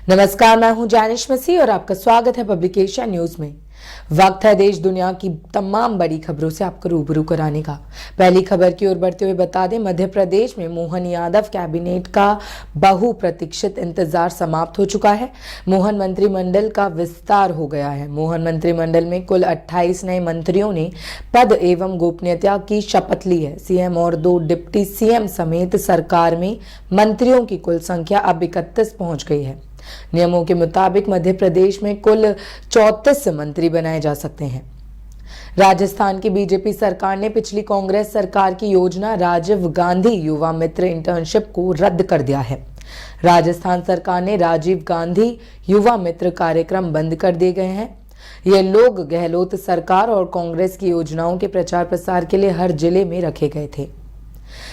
नमस्कार, मैं हूं जानिश मसीह और आपका स्वागत है पब्लिकेशन न्यूज में। वक्त है देश दुनिया की तमाम बड़ी खबरों से आपको रूबरू कराने का। पहली खबर की ओर बढ़ते हुए बता दें, मध्य प्रदेश में मोहन यादव कैबिनेट का बहुप्रतीक्षित इंतजार समाप्त हो चुका है। मोहन मंत्रिमंडल का विस्तार हो गया है। मोहन मंत्रिमंडल में कुल 28 नए मंत्रियों ने पद एवं गोपनीयता की शपथ ली है। सीएम और 2 डिप्टी सीएम समेत सरकार में मंत्रियों की कुल संख्या अब 31 पहुंच गई है। नियमों के मुताबिक मध्य प्रदेश में कुल 34 मंत्री बनाए जा सकते हैं। राजस्थान की बीजेपी सरकार ने पिछली कांग्रेस सरकार की योजना राजीव गांधी युवा मित्र इंटर्नशिप को रद्द कर दिया है। राजस्थान सरकार ने राजीव गांधी युवा मित्र कार्यक्रम बंद कर दिए गए हैं। ये लोग गहलोत सरकार और कांग्रेस की योजनाओं के प्रचार प्रसार के लिए हर जिले में रखे गए थे।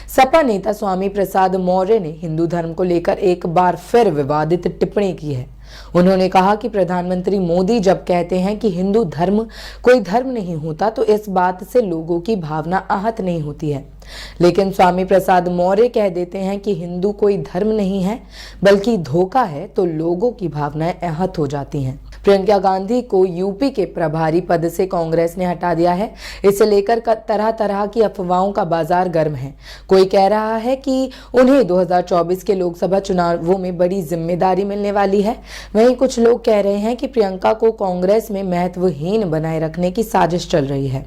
सपा नेता स्वामी प्रसाद मौर्य ने हिंदू धर्म को लेकर एक बार फिर विवादित टिप्पणी की है। उन्होंने कहा कि प्रधानमंत्री मोदी जब कहते हैं कि हिंदू धर्म कोई धर्म नहीं होता, तो इस बात से लोगों की भावना आहत नहीं होती है। लेकिन स्वामी प्रसाद मौर्य कह देते हैं कि हिंदू कोई धर्म नहीं है बल्कि धोखा है, तो लोगों की भावनाएं आहत हो जाती हैं। प्रियंका गांधी को यूपी के प्रभारी पद से कांग्रेस ने हटा दिया है। इसे लेकर तरह तरह की अफवाहों का बाजार गर्म है। कोई कह रहा है कि उन्हें 2024 के लोकसभा चुनावों में बड़ी जिम्मेदारी मिलने वाली है। वहीं कुछ लोग कह रहे हैं कि प्रियंका को कांग्रेस में महत्वहीन बनाए रखने की साजिश चल रही है।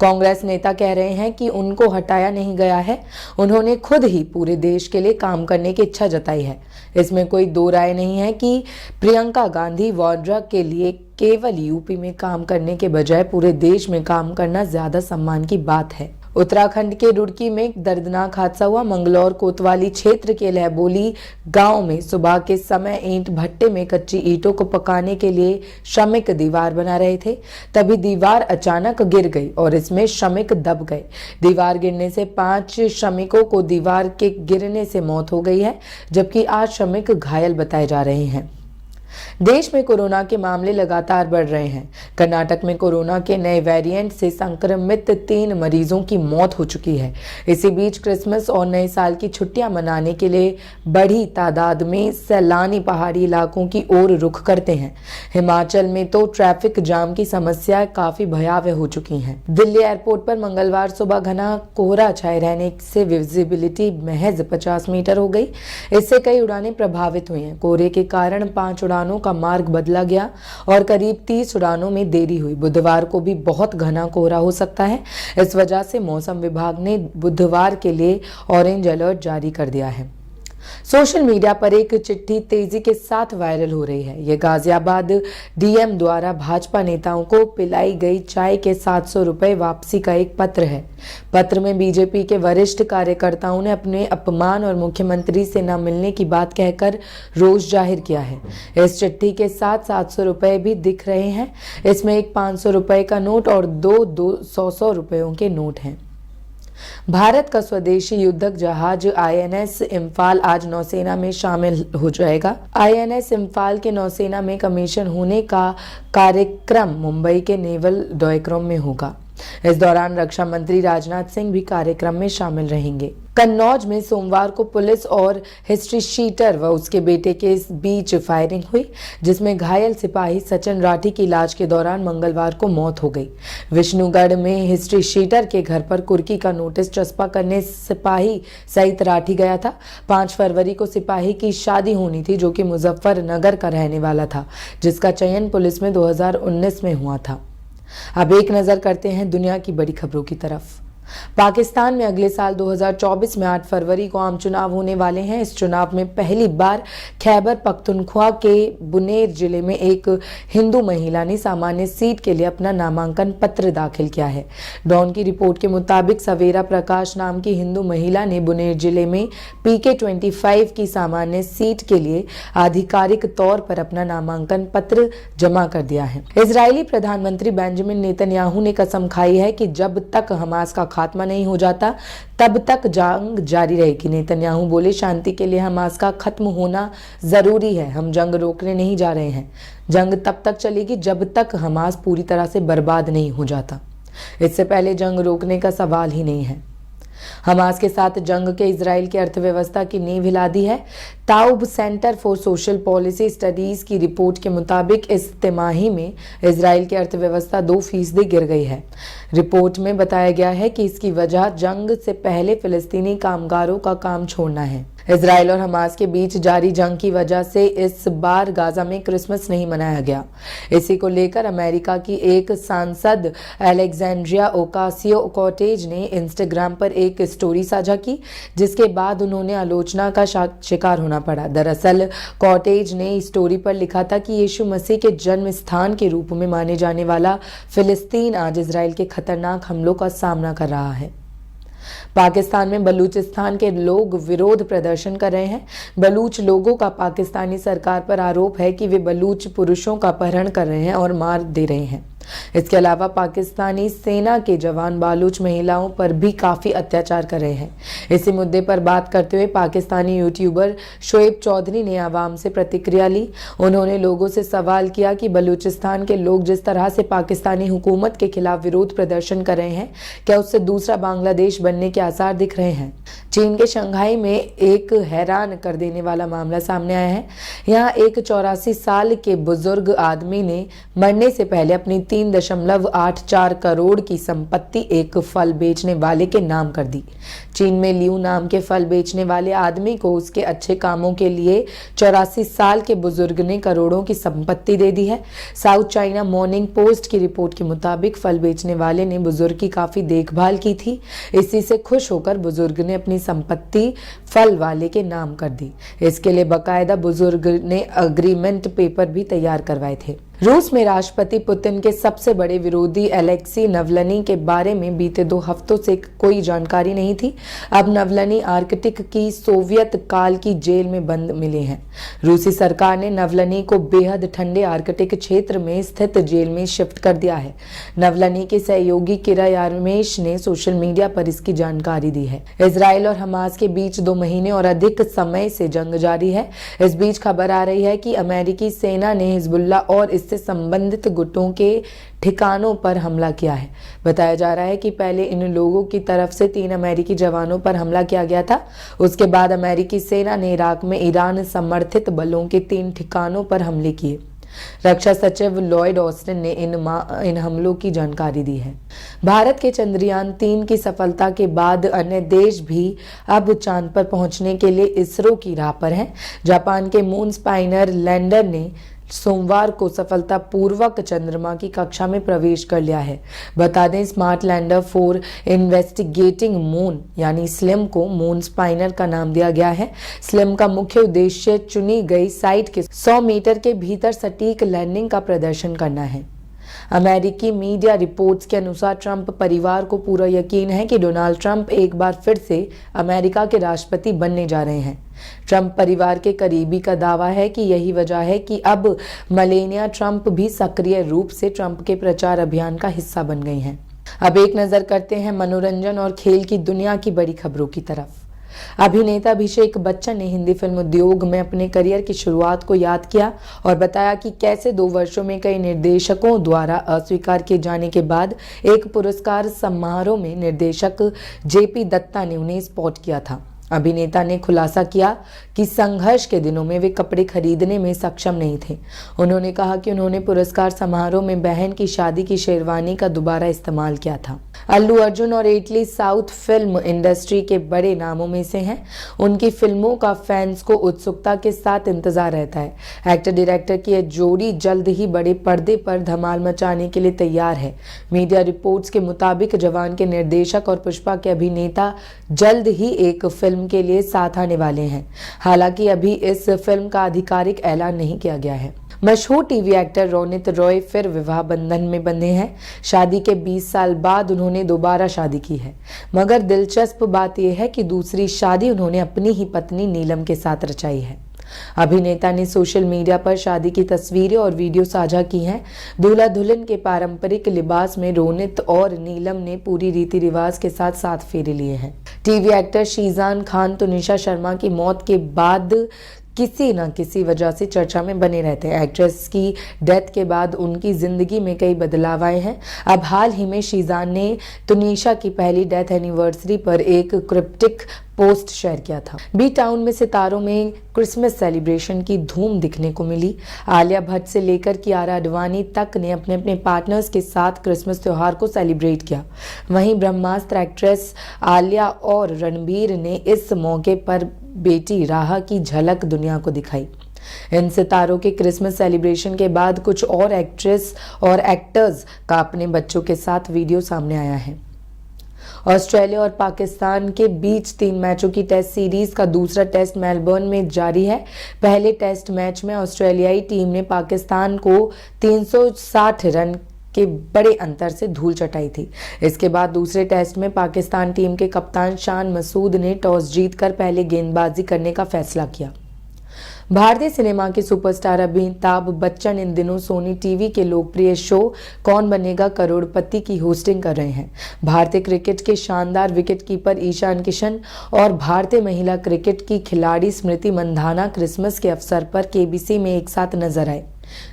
कांग्रेस नेता कह रहे हैं कि उनको हटाया नहीं गया है, उन्होंने खुद ही पूरे देश के लिए काम करने की इच्छा जताई है। इसमें कोई दो राय नहीं है कि प्रियंका गांधी वाड्रा के लिए केवल यूपी में काम करने के बजाय पूरे देश में काम करना ज्यादा सम्मान की बात है। उत्तराखंड के रुड़की में एक दर्दनाक हादसा हुआ। मंगलौर कोतवाली क्षेत्र के लहबोली गांव में सुबह के समय ईंट भट्टे में कच्ची ईंटों को पकाने के लिए श्रमिक दीवार बना रहे थे। तभी दीवार अचानक गिर गई और इसमें श्रमिक दब गए। दीवार गिरने से 5 श्रमिकों को दीवार के गिरने से मौत हो गई है, जबकि 8 श्रमिक घायल बताए जा रहे हैं। देश में कोरोना के मामले लगातार बढ़ रहे हैं। कर्नाटक में कोरोना के नए वेरिएंट से संक्रमित 3 मरीजों की मौत हो चुकी है। इसी बीच क्रिसमस और नए साल की छुट्टियां मनाने के लिए बड़ी तादाद में सैलानी पहाड़ी इलाकों की ओर रुख करते हैं। हिमाचल में तो ट्रैफिक जाम की समस्या काफी भयावह हो चुकी है। दिल्ली एयरपोर्ट पर मंगलवार सुबह घना कोहरा छाए रहने से विजिबिलिटी महज 50 मीटर हो गई। इससे कई उड़ानें प्रभावित हुई हैं। कोहरे के कारण 5 उड़ानों का मार्ग बदला गया और करीब 30 उड़ानों में देरी हुई। बुधवार को भी बहुत घना कोहरा हो सकता है। इस वजह से मौसम विभाग ने बुधवार के लिए ऑरेंज अलर्ट जारी कर दिया है। सोशल मीडिया पर एक चिट्ठी तेजी के साथ वायरल हो रही है। ये गाजियाबाद डीएम द्वारा भाजपा नेताओं को पिलाई गई चाय के 700 रुपए वापसी का एक पत्र है। पत्र में बीजेपी के वरिष्ठ कार्यकर्ताओं ने अपने अपमान और मुख्यमंत्री से न मिलने की बात कहकर रोष जाहिर किया है। इस चिट्ठी के साथ 700 रुपए भी दिख रहे हैं। इसमें एक 500 रुपए का नोट और 2 100 रुपयों के नोट हैं। भारत का स्वदेशी युद्धक जहाज आईएनएस इम्फाल आज नौसेना में शामिल हो जाएगा। आईएनएस इम्फाल के नौसेना में कमीशन होने का कार्यक्रम मुंबई के नेवल डॉयक्रम में होगा। इस दौरान रक्षा मंत्री राजनाथ सिंह भी कार्यक्रम में शामिल रहेंगे। कन्नौज में सोमवार को पुलिस और हिस्ट्री शीटर व उसके बेटे के बीच फायरिंग हुई, जिसमें घायल सिपाही सचिन राठी की इलाज के दौरान मंगलवार को मौत हो गई। विष्णुगढ़ में हिस्ट्री शीटर के घर पर कुर्की का नोटिस चस्पा करने सिपाही सहित राठी गया था। 5 फरवरी को सिपाही की शादी होनी थी, जो कि मुजफ्फरनगर का रहने वाला था, जिसका चयन पुलिस में 2019 में हुआ था। अब एक नजर करते हैं दुनिया की बड़ी खबरों की तरफ। पाकिस्तान में अगले साल 2024 में 8 फरवरी को आम चुनाव होने वाले हैं। इस चुनाव में पहली बार खैबर पख्तूनख्वा के बुनेर जिले में एक हिंदू महिला ने सामान्य सीट के लिए अपना नामांकन पत्र दाखिल किया है। डॉन की रिपोर्ट के मुताबिक सवेरा प्रकाश नाम की हिंदू महिला ने बुनेर जिले में PK-25 की सामान्य सीट के लिए आधिकारिक तौर पर अपना नामांकन पत्र जमा कर दिया है। इजरायली प्रधानमंत्री बेंजामिन नेतन्याहू ने कसम खाई है कि जब तक हमास का खात्मा नहीं हो जाता तब तक जंग जारी रहेगी। नेतन्याहू बोले, शांति के लिए हमास का खत्म होना जरूरी है। हम जंग रोकने नहीं जा रहे हैं। जंग तब तक चलेगी जब तक हमास पूरी तरह से बर्बाद नहीं हो जाता। इससे पहले जंग रोकने का सवाल ही नहीं है। हमास के साथ जंग के इजराइल की अर्थव्यवस्था की नींव हिला दी है। Taub center for social policy studies की रिपोर्ट के मुताबिक इस तिमाही में इजराइल की अर्थव्यवस्था 2% गिर गई है। रिपोर्ट में बताया गया है कि इसकी वजह जंग से पहले फिलिस्तीनी कामगारों का काम छोड़ना है। इजराइल और हमास के बीच जारी जंग की वजह से इस बार गाजा में क्रिसमस नहीं मनाया गया। इसी को लेकर अमेरिका की एक सांसद अलेक्जेंड्रिया ओकासियो-कोर्टेज ने इंस्टाग्राम पर एक स्टोरी साझा की, जिसके बाद उन्होंने आलोचना का शिकार होना पड़ा। दरअसल कोर्टेज ने इस स्टोरी पर लिखा था कि यीशु मसीह के जन्म स्थान के रूप में माने जाने वाला फिलिस्तीन आज इजराइल के खतरनाक हमलों का सामना कर रहा है। पाकिस्तान में बलूचिस्तान के लोग विरोध प्रदर्शन कर रहे हैं। बलूच लोगों का पाकिस्तानी सरकार पर आरोप है कि वे बलूच पुरुषों का अपहरण कर रहे हैं और मार दे रहे हैं। इसके अलावा पाकिस्तानी सेना के जवान बलूच महिलाओं पर भी काफी अत्याचार कर रहे हैं। इसी मुद्दे पर बात करते हुए पाकिस्तानी यूट्यूबर शोएब चौधरी ने आवाम से प्रतिक्रिया ली। उन्होंने लोगों से सवाल किया कि बलूचिस्तान के लोग जिस तरह से पाकिस्तानी हुकूमत के खिलाफ विरोध प्रदर्शन कर रहे हैं, क्या उससे दूसरा बांग्लादेश बनने के आसार दिख रहे हैं। चीन के शंघाई में एक हैरान कर देने वाला मामला सामने आया है। यहाँ एक 84 साल के बुजुर्ग आदमी ने मरने से पहले अपनी 3.84 करोड़ की संपत्ति एक फल बेचने वाले के नाम कर दी। चीन में लियू नाम के फल बेचने वाले आदमी को उसके अच्छे कामों के लिए 84 साल के बुजुर्ग ने करोड़ों की संपत्ति दे दी है। साउथ चाइना मॉर्निंग पोस्ट की रिपोर्ट के मुताबिक फल बेचने वाले ने बुजुर्ग की काफी देखभाल की थी। इसी से खुश होकर बुजुर्ग ने अपनी संपत्ति फल वाले के नाम कर दी। इसके लिए बकायदा बुजुर्ग ने अग्रीमेंट पेपर भी तैयार करवाए थे। रूस में राष्ट्रपति पुतिन के सबसे बड़े विरोधी अलेक्सी नवलनी के बारे में बीते 2 हफ्तों से कोई जानकारी नहीं थी। अब नवलनी आर्कटिक की सोवियत काल की जेल में बंद मिले हैं। रूसी सरकार ने नवलनी को बेहद ठंडे आर्कटिक क्षेत्र में स्थित जेल में शिफ्ट कर दिया है। नवलनी के सहयोगी किरा यारमेश ने सोशल मीडिया पर इसकी जानकारी दी है। इजराइल और हमास के बीच 2 महीने और अधिक समय से जंग जारी है। इस बीच खबर आ रही है कि अमेरिकी सेना ने हिजबुल्ला और से संबंधित गुटों के ठिकानों पर हमला किया है। बताया जा रहा है कि पहले इन लोगों की तरफ से 3 अमेरिकी जवानों पर हमला किया गया था। उसके बाद अमेरिकी सेना ने इराक में ईरान समर्थित बलों के 3 ठिकानों पर हमले किए। रक्षा सचिव लॉयड ऑस्टिन ने इन हमलों की जानकारी दी है। भारत के चंद्रयान 3 की सफलता के बाद अन्य देश भी अब चांद पर पहुंचने के लिए इसरो की राह पर हैं। जापान के मून स्पाइनर लैंडर ने सोमवार को सफलतापूर्वक चंद्रमा की कक्षा में प्रवेश कर लिया है। बता दें, स्मार्ट लैंडर 4 इन्वेस्टिगेटिंग मून यानी स्लिम को मून स्पाइनर का नाम दिया गया है। स्लिम का मुख्य उद्देश्य चुनी गई साइट के 100 मीटर के भीतर सटीक लैंडिंग का प्रदर्शन करना है। अमेरिकी मीडिया रिपोर्ट्स के अनुसार ट्रंप परिवार को पूरा यकीन है कि डोनाल्ड ट्रंप एक बार फिर से अमेरिका के राष्ट्रपति बनने जा रहे हैं। ट्रंप परिवार के करीबी का दावा है कि यही वजह है कि अब मेलानिया ट्रंप भी सक्रिय रूप से ट्रंप के प्रचार अभियान का हिस्सा बन गई हैं। अब एक नजर करते हैं मनोरंजन और खेल की दुनिया की बड़ी खबरों की तरफ। अभिनेता अभिषेक बच्चन ने हिंदी फिल्म उद्योग में अपने करियर की शुरुआत को याद किया और बताया कि कैसे 2 वर्षों में कई निर्देशकों द्वारा अस्वीकार किए जाने के बाद एक पुरस्कार समारोह में निर्देशक जेपी दत्ता ने उन्हें स्पॉट किया था। अभिनेता ने खुलासा किया कि संघर्ष के दिनों में वे कपड़े खरीदने में सक्षम नहीं थे। उन्होंने कहा कि उन्होंने पुरस्कार समारोह में बहन की शादी की शेरवानी का दोबारा इस्तेमाल किया था। अल्लू अर्जुन और एटली साउथ फिल्म इंडस्ट्री के बड़े नामों में से हैं। उनकी फिल्मों का फैंस को उत्सुकता के साथ इंतजार रहता है। एक्टर डायरेक्टर की यह जोड़ी जल्द ही बड़े पर्दे पर धमाल मचाने के लिए तैयार है। मीडिया रिपोर्ट्स के मुताबिक जवान के निर्देशक और पुष्पा के अभिनेता जल्द ही एक फिल्म के लिए साथ आने वाले हैं। हालांकि अभी इस फिल्म का आधिकारिक ऐलान नहीं किया गया है। मशहूर टीवी एक्टर रोनित रॉय फिर विवाह बंधन में बंधे हैं। शादी के 20 साल बाद उन्होंने दोबारा शादी की है, मगर दिलचस्प बात यह है कि दूसरी शादी उन्होंने अपनी ही पत्नी नीलम के साथ रचाई है। अभिनेता ने सोशल मीडिया पर शादी की तस्वीरें और वीडियो साझा की हैं। दूल्हा दुल्हन के पारंपरिक लिबास में रोनित और नीलम ने पूरी रीति रिवाज के साथ 7 फेरे लिए हैं। टीवी एक्टर शीजान खान तुनिशा शर्मा की मौत के बाद किसी न किसी वजह से चर्चा में बने रहते हैं। एक्ट्रेस की डेथ के बाद उनकी जिंदगी में कई बदलाव आए हैं। अब हाल ही में शीजान ने तुनिशा की पहली डेथ एनिवर्सरी पर एक क्रिप्टिक पोस्ट शेयर किया था। बी टाउन में सितारों में क्रिसमस सेलिब्रेशन की धूम दिखने को मिली। आलिया भट्ट से लेकर कियारा आडवाणी तक ने अपने अपने पार्टनर्स के साथ क्रिसमस त्योहार को सेलिब्रेट किया। वहीं ब्रह्मास्त्र एक्ट्रेस आलिया और रणबीर ने इस मौके पर बेटी राहा की झलक दुनिया को दिखाई। इन सितारों के क्रिसमस सेलिब्रेशन के बाद कुछ और एक्ट्रेस और एक्टर्स का अपने बच्चों के साथ वीडियो सामने आया है। ऑस्ट्रेलिया और पाकिस्तान के बीच 3 मैचों की टेस्ट सीरीज का दूसरा टेस्ट मेलबर्न में जारी है। पहले टेस्ट मैच में ऑस्ट्रेलियाई टीम ने पाकिस्तान को 360 रन के बड़े अंतर से धूल चटाई थी। इसके बाद दूसरे टेस्ट में पाकिस्तान टीम के कप्तान शान मसूद ने टॉस जीतकर पहले गेंदबाजी करने का फैसला किया। भारतीय सिनेमा के सुपरस्टार अमिताभ बच्चन इन दिनों सोनी टीवी के लोकप्रिय शो कौन बनेगा करोड़पति की होस्टिंग कर रहे हैं। भारतीय क्रिकेट के शानदार विकेटकीपर ईशान किशन और भारतीय महिला क्रिकेट की खिलाड़ी स्मृति मंधाना क्रिसमस के अवसर पर केबीसी में एक साथ नजर आए।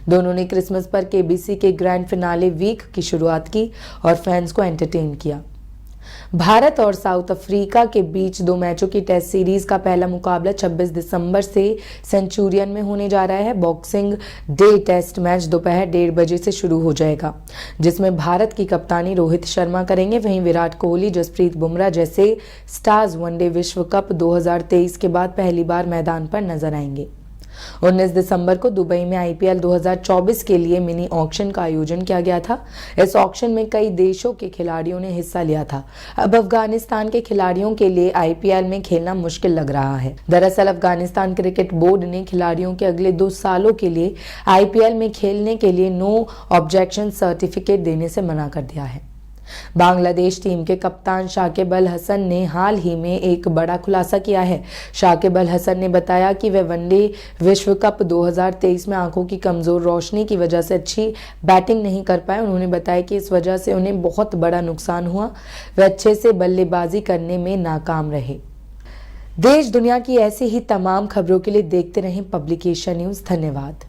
दोनों ने क्रिसमस पर केबीसी के ग्रैंड फिनाले वीक की शुरुआत की और फैंस को एंटरटेन किया। भारत और साउथ अफ्रीका के बीच 2 मैचों की टेस्ट सीरीज का पहला मुकाबला 26 दिसंबर से सेंचुरियन में होने जा रहा है। बॉक्सिंग डे टेस्ट मैच दोपहर 1:30 बजे से शुरू हो जाएगा, जिसमें भारत की कप्तानी रोहित शर्मा करेंगे। वहीं विराट कोहली, जसप्रीत बुमराह जैसे स्टार्स वनडे विश्व कप 2023 के बाद पहली बार मैदान पर नजर आएंगे। 19 दिसंबर को दुबई में आईपीएल 2024 के लिए मिनी ऑक्शन का आयोजन किया गया था। इस ऑक्शन में कई देशों के खिलाड़ियों ने हिस्सा लिया था। अब अफगानिस्तान के खिलाड़ियों के लिए आईपीएल में खेलना मुश्किल लग रहा है। दरअसल अफगानिस्तान क्रिकेट बोर्ड ने खिलाड़ियों के अगले 2 सालों के लिए आईपीएल में खेलने के लिए नो ऑब्जेक्शन सर्टिफिकेट देने से मना कर दिया है। बांग्लादेश टीम के कप्तान शाकिब अल हसन ने हाल ही में एक बड़ा खुलासा किया है। शाकिब अल हसन ने बताया कि वे वनडे विश्व कप 2023 में आंखों की कमजोर रोशनी की वजह से अच्छी बैटिंग नहीं कर पाए। उन्होंने बताया कि इस वजह से उन्हें बहुत बड़ा नुकसान हुआ। वे अच्छे से बल्लेबाजी करने में नाकाम रहे। देश दुनिया की ऐसी ही तमाम खबरों के लिए देखते रहें पब्लिकेशन न्यूज। धन्यवाद।